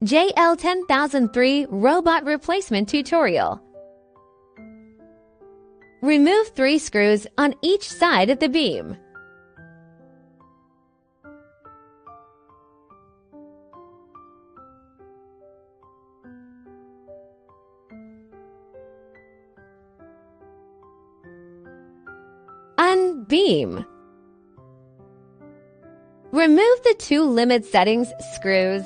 JL10003 Robot Replacement Tutorial. Remove 3 screws on each side of the beam. Unbeam. Remove the 2 limit settings screws.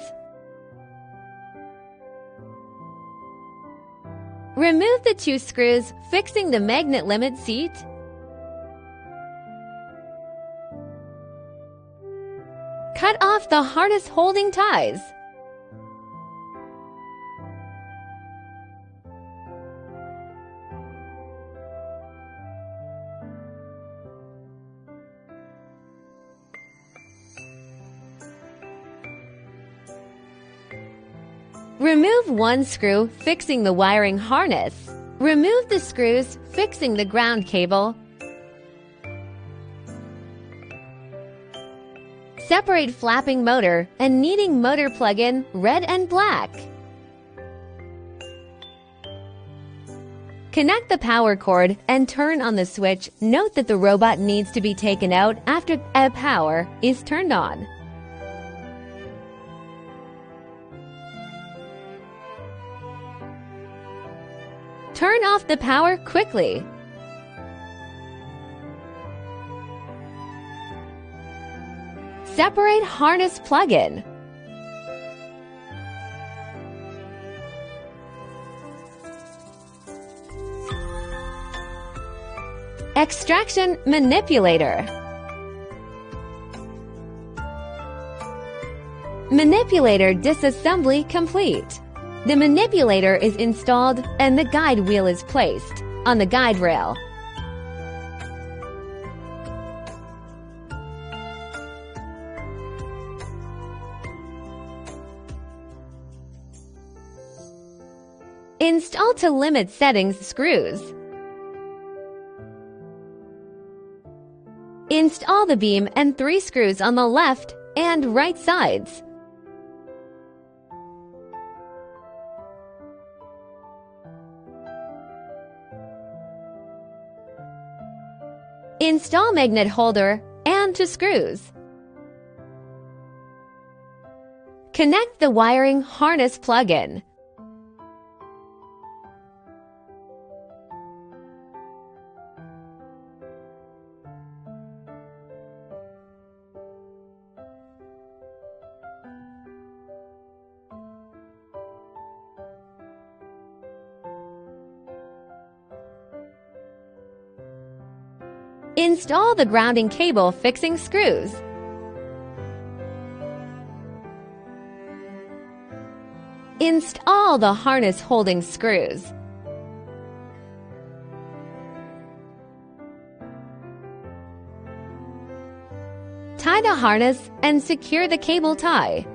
Remove the 2 screws fixing the magnet limit seat. Cut off the harness holding ties. Remove 1 screw fixing the wiring harness. Remove the screws fixing the ground cable. Separate flapping motor and needing motor plug-in red and black. Connect the power cord and turn on the switch. Note that the robot needs to be taken out after power is turned on. Turn off the power quickly. Separate harness plug-in. Extraction manipulator. Manipulator disassembly complete. The manipulator is installed and the guide wheel is placed on the guide rail. Install to limit settings screws. Install the beam and 3 screws on the left and right sides. Install magnet holder and 2 screws. Connect the wiring harness plug-in. Install the grounding cable fixing screws. Install the harness holding screws. Tie the harness and secure the cable tie.